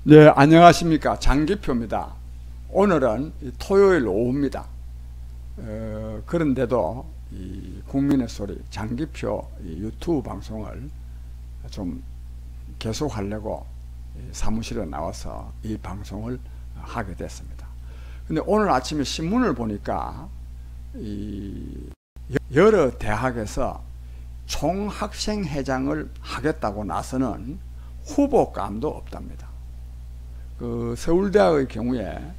네, 안녕하십니까. 장기표입니다. 오늘은 토요일 오후입니다. 그런데도 이 국민의 소리 장기표 유튜브 방송을 좀 계속하려고 사무실에 나와서 이 방송을 하게 됐습니다. 근데 오늘 아침에 신문을 보니까 여러 대학에서 총학생회장을 하겠다고 나서는 후보감도 없답니다. 그 서울대학의 경우에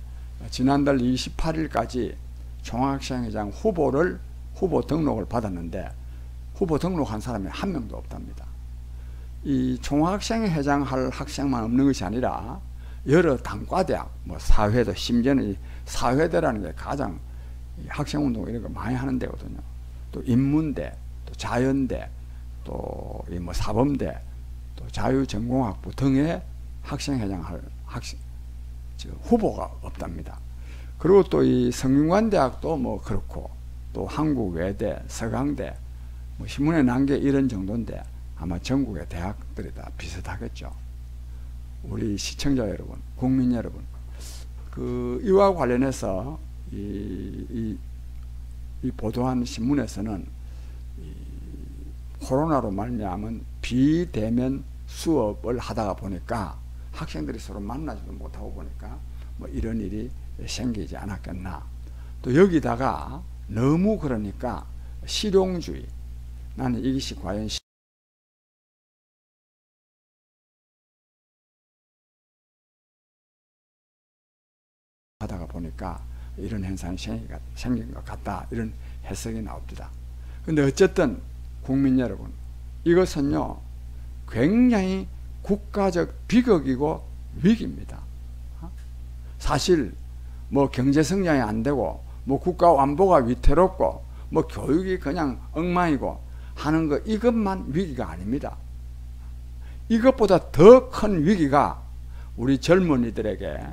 지난달 28일까지 총학생회장 후보 등록을 받았는데 후보 등록한 사람이 한 명도 없답니다. 이 총학생회장 할 학생만 없는 것이 아니라 여러 단과대학, 사회대, 심지어는 사회대라는 게 가장 학생운동 이런 거 많이 하는 데거든요. 또 인문대, 또 자연대, 또 사범대, 또 자유전공학부 등의 학생회장 할 후보가 없답니다. 그리고 또 이 성균관대학도 그렇고 또 한국외대, 서강대, 신문에 난 게 이런 정도인데 아마 전국의 대학들이 다 비슷하겠죠. 우리 시청자 여러분, 국민 여러분, 이와 관련해서 이 보도한 신문에서는 코로나로 말미암은 비대면 수업을 하다가 보니까 학생들이 서로 만나지도 못하고 보니까 이런 일이 생기지 않았겠나. 또 여기다가 너무 그러니까 실용주의, 나는 이것이 과연 하다가 보니까 이런 현상이 생긴 것 같다, 이런 해석이 나옵니다. 근데 어쨌든 국민 여러분, 이것은요 굉장히 국가적 비극이고 위기입니다. 사실 경제 성장이 안 되고 국가 완보가 위태롭고 교육이 그냥 엉망이고 하는 거, 이것만 위기가 아닙니다. 이것보다 더 큰 위기가 우리 젊은이들에게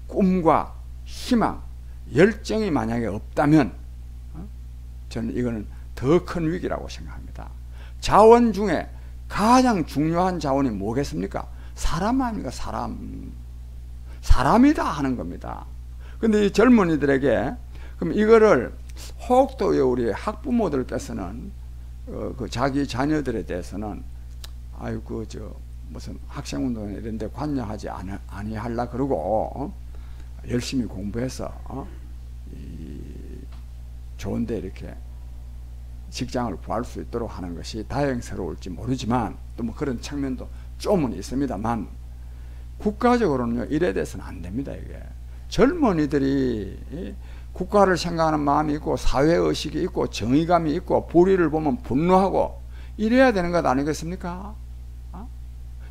꿈과 희망, 열정이 만약에 없다면 저는 이거는 더 큰 위기라고 생각합니다. 자원 중에 가장 중요한 자원이 뭐겠습니까? 사람 아닙니까? 사람이다 하는 겁니다. 근데 이 젊은이들에게, 그럼 이거를 혹 또 우리 학부모들께서는 자기 자녀들에 대해서는 무슨 학생운동에 이런 데 관여하지 아니하려 그러고 열심히 공부해서 좋은데 이렇게 직장을 구할 수 있도록 하는 것이 다행스러울지 모르지만 또 그런 측면도 좀은 있습니다만, 국가적으로는요 이래 돼서는 안 됩니다. 이게 젊은이들이 국가를 생각하는 마음이 있고 사회의식이 있고 정의감이 있고 불의를 보면 분노하고 이래야 되는 것 아니겠습니까?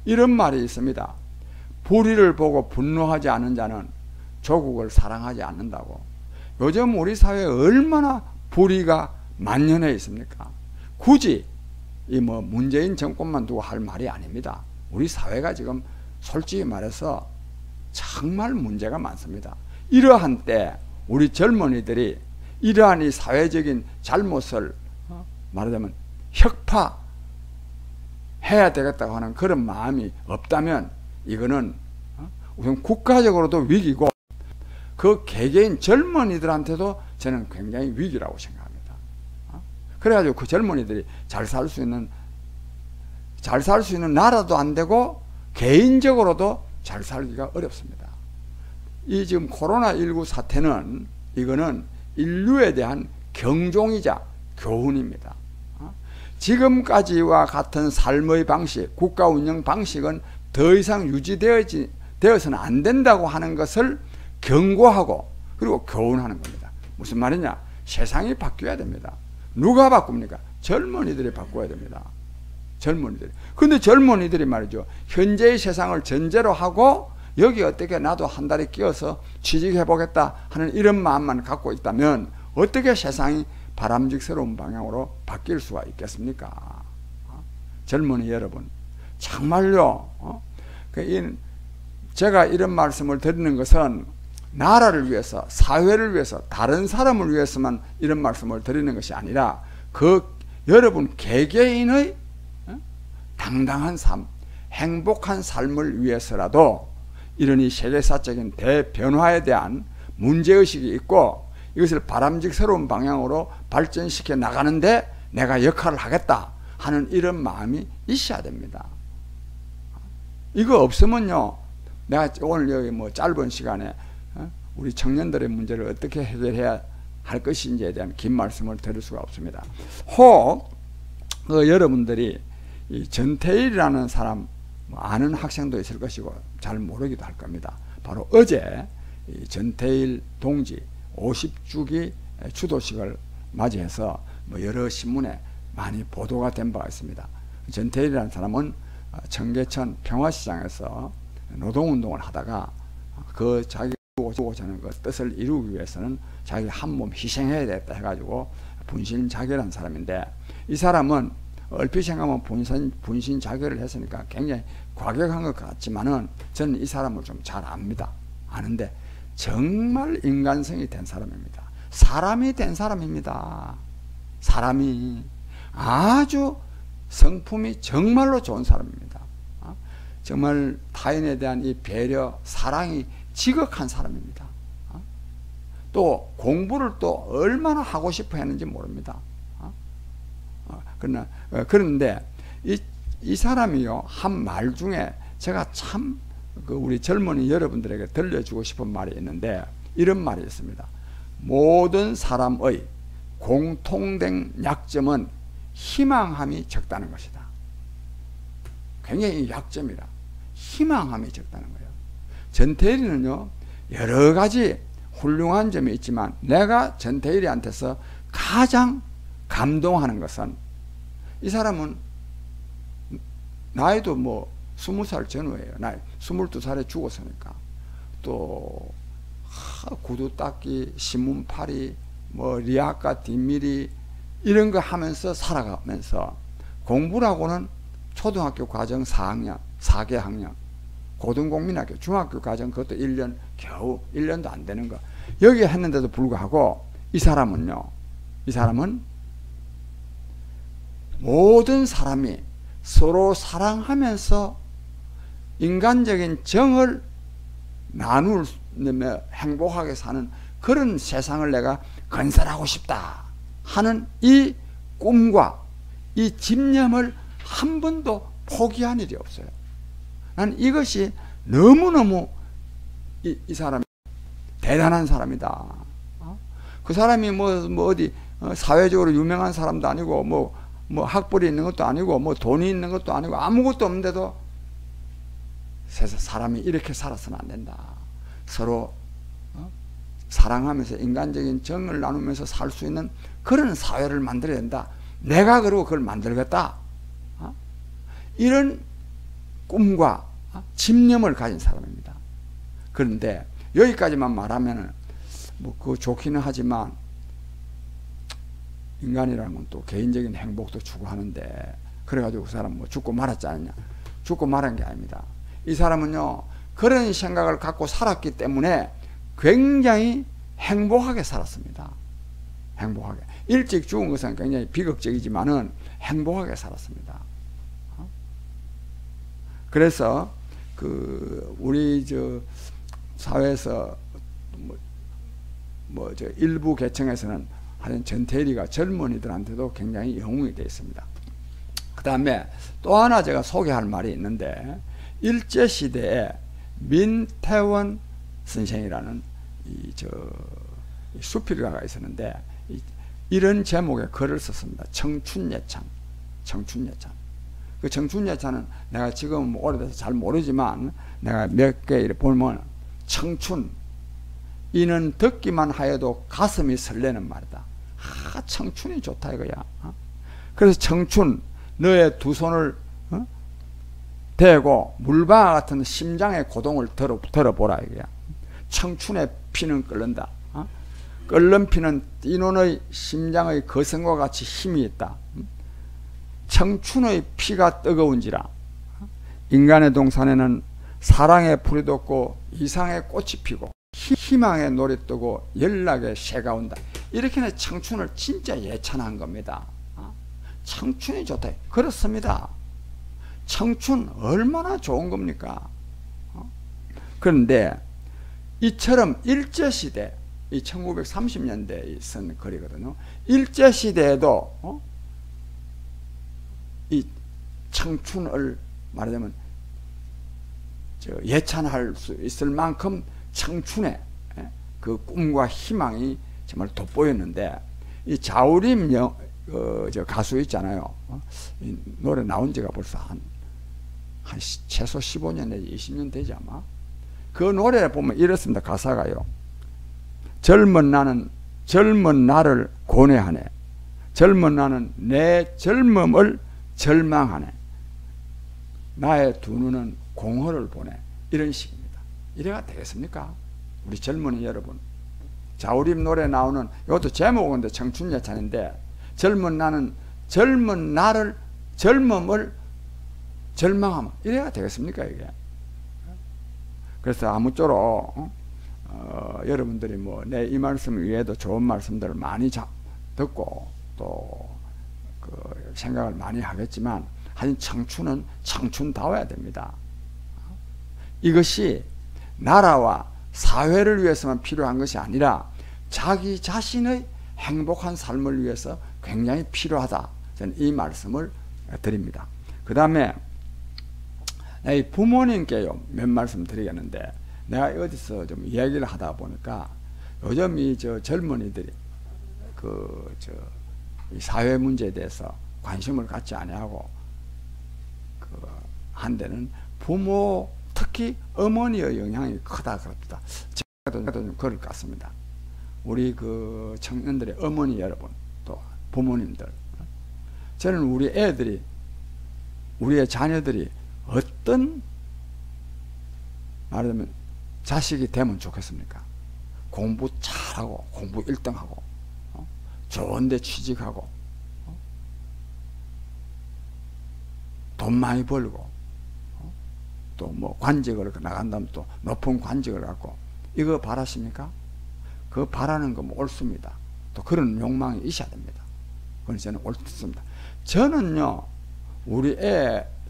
이런 말이 있습니다. 불의를 보고 분노하지 않는 자는 조국을 사랑하지 않는다고. 요즘 우리 사회에 얼마나 불의가 만연해 있습니까? 굳이 문재인 정권만 두고 할 말이 아닙니다. 우리 사회가 지금 솔직히 말해서 정말 문제가 많습니다. 이러한 때 우리 젊은이들이 이러한 이 사회적인 잘못을 말하자면 혁파해야 되겠다고 하는 그런 마음이 없다면 이거는 우선 국가적으로도 위기고 그 개개인 젊은이들한테도 저는 굉장히 위기라고 생각합니다. 그래가지고 그 젊은이들이 잘 살 수 있는 나라도 안 되고 개인적으로도 잘 살기가 어렵습니다. 이 지금 코로나19 사태는 이거는 인류에 대한 경종이자 교훈입니다. 지금까지와 같은 삶의 방식, 국가 운영 방식은 더 이상 유지되어서는 안 된다고 하는 것을 경고하고 그리고 교훈하는 겁니다. 무슨 말이냐? 세상이 바뀌어야 됩니다. 누가 바꿉니까? 젊은이들이 바꿔야 됩니다. 젊은이들이. 근데 젊은이들이 말이죠, 현재의 세상을 전제로 하고 여기 어떻게 나도 한 달에 끼어서 취직해 보겠다 하는 이런 마음만 갖고 있다면 어떻게 세상이 바람직스러운 방향으로 바뀔 수가 있겠습니까? 젊은이 여러분, 정말요 제가 이런 말씀을 드리는 것은 나라를 위해서, 사회를 위해서, 다른 사람을 위해서만 이런 말씀을 드리는 것이 아니라 여러분 개개인의 당당한 삶, 행복한 삶을 위해서라도 이런 이 세계사적인 대변화에 대한 문제의식이 있고 이것을 바람직스러운 방향으로 발전시켜 나가는데 내가 역할을 하겠다 하는 이런 마음이 있어야 됩니다. 이거 없으면요, 내가 오늘 여기 뭐 짧은 시간에 우리 청년들의 문제를 어떻게 해결해야 할 것인지에 대한 긴 말씀을 드릴 수가 없습니다. 혹 여러분들이 이 전태일이라는 사람 아는 학생도 있을 것이고 잘 모르기도 할 겁니다. 바로 어제 이 전태일 동지 50주기 추도식을 맞이해서 뭐 여러 신문에 많이 보도가 된 바가 있습니다. 전태일이라는 사람은 청계천 평화시장에서 노동운동을 하다가 그 자기 주고자 하는 그 뜻을 이루기 위해서는 자기 한 몸 희생해야 되겠다 해가지고 분신자결한 사람인데, 이 사람은 얼핏 생각하면 분신자결을 했으니까 굉장히 과격한 것 같지만은 저는 이 사람을 좀 잘 압니다. 아는데 정말 인간성이 된 사람입니다. 사람이 된 사람입니다. 사람이 아주 성품이 정말로 좋은 사람입니다. 정말 타인에 대한 이 배려, 사랑이 지극한 사람입니다. 또 공부를 또 얼마나 하고 싶어 했는지 모릅니다. 그런데 이 사람이요, 한 말 중에 제가 참 우리 젊은이 여러분들에게 들려주고 싶은 말이 있는데, 이런 말이 있습니다. 모든 사람의 공통된 약점은 희망함이 적다는 것이다. 굉장히 약점이라 희망함이 적다는 거예요. 전태일이는요, 여러 가지 훌륭한 점이 있지만 내가 전태일이한테서 가장 감동하는 것은, 이 사람은 나이도 뭐 20살 전후예요. 나이 22살에 죽었으니까. 또 구두 닦기, 신문 팔이, 뭐 리아카 뒷밀이 이런 거 하면서 살아가면서, 공부라고는 초등학교 과정 4학년, 4개 학년, 고등국민학교, 중학교 과정 그것도 1년, 겨우 1년도 안 되는 거 여기 했는데도 불구하고 이 사람은 모든 사람이 서로 사랑하면서 인간적인 정을 나누며 행복하게 사는 그런 세상을 내가 건설하고 싶다 하는 이 꿈과 이 집념을 한 번도 포기한 일이 없어요. 난 이것이 너무너무 이 사람이 대단한 사람이다. 그 사람이 뭐 어디 사회적으로 유명한 사람도 아니고 뭐 학벌이 있는 것도 아니고 뭐 돈이 있는 것도 아니고 아무것도 없는데도 세상 사람이 이렇게 살아서는 안 된다. 서로 사랑하면서 인간적인 정을 나누면서 살 수 있는 그런 사회를 만들어야 된다. 내가 그러고 그걸 만들겠다. 이런 꿈과 집념을 가진 사람입니다. 그런데 여기까지만 말하면은 뭐 그거 좋기는 하지만 인간이라는 건 또 개인적인 행복도 추구하는데, 그래가지고 그 사람 뭐 죽고 말았지 않느냐. 죽고 말한 게 아닙니다. 이 사람은요, 그런 생각을 갖고 살았기 때문에 굉장히 행복하게 살았습니다. 행복하게. 일찍 죽은 것은 굉장히 비극적이지만은 행복하게 살았습니다. 그래서 우리 사회에서 일부 계층에서는 하여튼 전태일이가 젊은이들한테도 굉장히 영웅이 되어 있습니다. 그 다음에 또 하나 제가 소개할 말이 있는데, 일제시대에 민태원 선생이라는 수필가가 있었는데, 이런 제목의 글을 썼습니다. 청춘예찬. 그 청춘예찬은 내가 지금 오래돼서 잘 모르지만 내가 몇 개 보면, 청춘 이는 듣기만 하여도 가슴이 설레는 말이다. 청춘이 좋다 이거야. 그래서 청춘, 너의 두 손을 대고 물방아 같은 심장의 고동을 들어보라 이거야. 청춘의 피는 끓는다. 끓는 피는 인원의 심장의 거성과 같이 힘이 있다. 청춘의 피가 뜨거운지라. 인간의 동산에는 사랑의 풀이 돋고 이상의 꽃이 피고 희망의 노래 뜨고 연락의 새가 온다. 이렇게는 청춘을 진짜 예찬한 겁니다. 청춘이 좋다. 그렇습니다. 청춘 얼마나 좋은 겁니까? 그런데 이처럼 일제시대, 이 1930년대에 쓴 글이거든요. 일제시대에도 이 청춘을 말하자면 예찬할 수 있을 만큼 청춘의 그 꿈과 희망이 정말 돋보였는데, 이 자우림 저 가수 있잖아요. 이 노래 나온 지가 벌써 한 최소 15년 내지 20년 되지 아마. 그 노래에 보면 이렇습니다. 가사가요. 젊은 나를 고뇌하네. 젊은 나는 내 젊음을 절망하네. 나의 두 눈은 공허를 보내. 이런 식입니다. 이래가 되겠습니까? 우리 젊은이 여러분. 자우림 노래 나오는, 이것도 제목은 청춘 예찬인데, 젊은 나는 젊은 나를 젊음을 절망하면 이래가 되겠습니까 이게? 그래서 아무쪼록 여러분들이 뭐 내 이 말씀 외에도 좋은 말씀들을 많이 듣고 또 그 생각을 많이 하겠지만, 하여튼 청춘은 청춘다워야 됩니다. 이것이 나라와 사회를 위해서만 필요한 것이 아니라 자기 자신의 행복한 삶을 위해서 굉장히 필요하다. 저는 이 말씀을 드립니다. 그 다음에 부모님께요 몇 말씀 드리겠는데, 내가 어디서 좀 이야기를 하다 보니까 요즘 이 젊은이들이 이 사회 문제에 대해서 관심을 갖지 아니하고 한 데는 부모, 특히 어머니의 영향이 크다 그럽니다. 제가 좀 그럴 것 같습니다. 우리 그 청년들의 어머니 여러분, 또 부모님들, 저는 우리의 자녀들이 어떤 말하자면 자식이 되면 좋겠습니까? 공부 잘하고, 공부 1등하고, 좋은데 취직하고, 돈 많이 벌고, 또 뭐 관직을 나간다면 또 높은 관직을 갖고, 이거 바라십니까? 그거 바라는 거 뭐 옳습니다. 또 그런 욕망이 있어야 됩니다. 그건 저는 옳습니다. 저는요,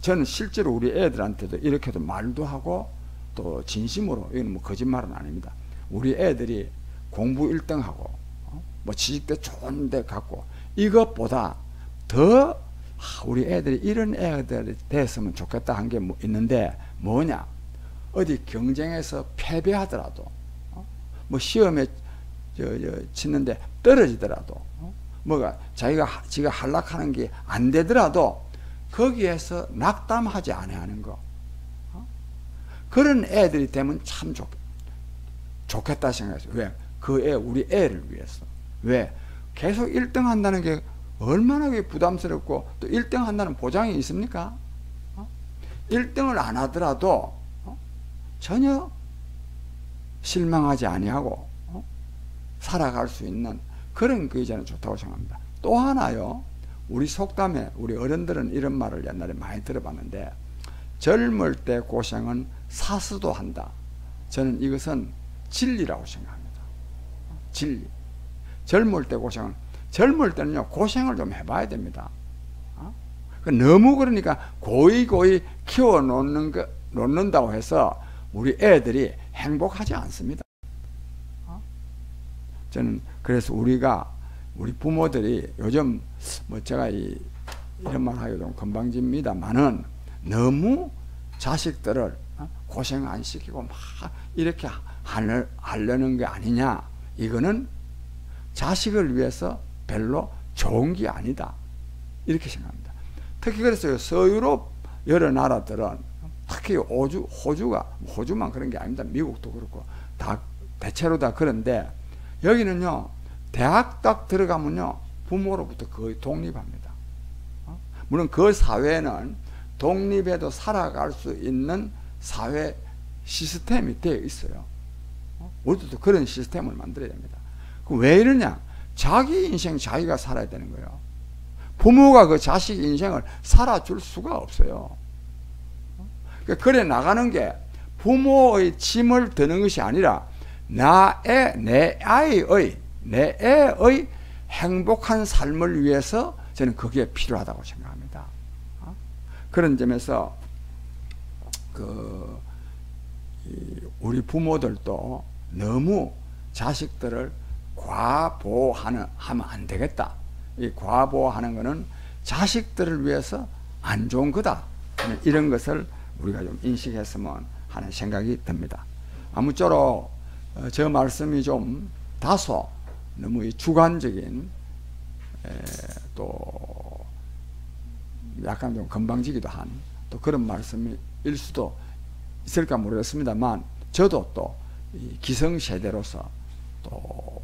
저는 실제로 우리 애들한테도 이렇게도 말도 하고 또 진심으로, 이건 뭐 거짓말은 아닙니다. 우리 애들이 공부 1등하고 뭐 취직대 좋은 데 갖고, 이것보다 더 우리 애들이 이런 애들이 됐으면 좋겠다 한 게 뭐 있는데, 뭐냐, 어디 경쟁에서 패배하더라도 뭐 시험에 치는데 떨어지더라도 뭐가 지가 한락하는 게 안 되더라도 거기에서 낙담하지 아니하는 거, 그런 애들이 되면 참 좋겠다 생각했어요. 왜? 우리 애를 위해서. 왜? 계속 1등 한다는 게 얼마나 부담스럽고, 또 1등 한다는 보장이 있습니까? 1등을 안 하더라도 전혀 실망하지 아니하고 살아갈 수 있는 그런 게 저는 좋다고 생각합니다. 또 하나요, 우리 속담에 우리 어른들은 이런 말을 옛날에 많이 들어봤는데, 젊을 때 고생은 사스도 한다. 저는 이것은 진리라고 생각합니다. 진리. 젊을 때 젊을 때는요 고생을 좀 해봐야 됩니다. 너무 그러니까 고이 키워 놓는다고 해서 우리 애들이 행복하지 않습니다. 저는 그래서 우리 부모들이 요즘 뭐 제가 이런 말 하기도 좀 건방집니다만은, 너무 자식들을 고생 안 시키고 막 이렇게 하려는 게 아니냐. 이거는 자식을 위해서 별로 좋은 게 아니다. 이렇게 생각합니다. 특히 그래서 서유럽 여러 나라들은, 특히 호주만 그런 게 아닙니다. 미국도 그렇고 대체로 다 그런데, 여기는요 대학 딱 들어가면요 부모로부터 거의 독립합니다. 물론 그 사회는 독립해도 살아갈 수 있는 사회 시스템이 되어 있어요. 우리도 그런 시스템을 만들어야 됩니다. 왜 이러냐? 자기 인생 자기가 살아야 되는 거예요. 부모가 그 자식 인생을 살아줄 수가 없어요. 그래 나가는 게 부모의 짐을 드는 것이 아니라 내 애의 행복한 삶을 위해서 저는 그게 필요하다고 생각합니다. 그런 점에서 우리 부모들도 너무 자식들을 과보호하면 안 되겠다. 이 과보호하는 것은 자식들을 위해서 안 좋은 거다. 이런 것을 우리가 좀 인식했으면 하는 생각이 듭니다. 아무쪼록 저 말씀이 좀 다소 너무 주관적인 또 약간 좀 건방지기도 한 또 그런 말씀일 수도 있을까 모르겠습니다만, 저도 또 기성세대로서 또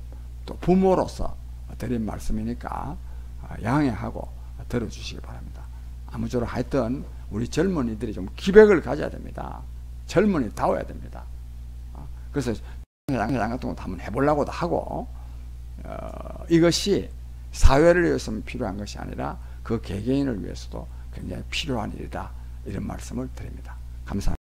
부모로서 드린 말씀이니까 양해하고 들어주시기 바랍니다. 아무쪼록 하여튼 우리 젊은이들이 좀 기백을 가져야 됩니다. 젊은이다워야 됩니다. 그래서 양회장 같은 것도 한번 해보려고도 하고, 이것이 사회를 위해서만 필요한 것이 아니라 그 개개인을 위해서도 굉장히 필요한 일이다, 이런 말씀을 드립니다. 감사합니다.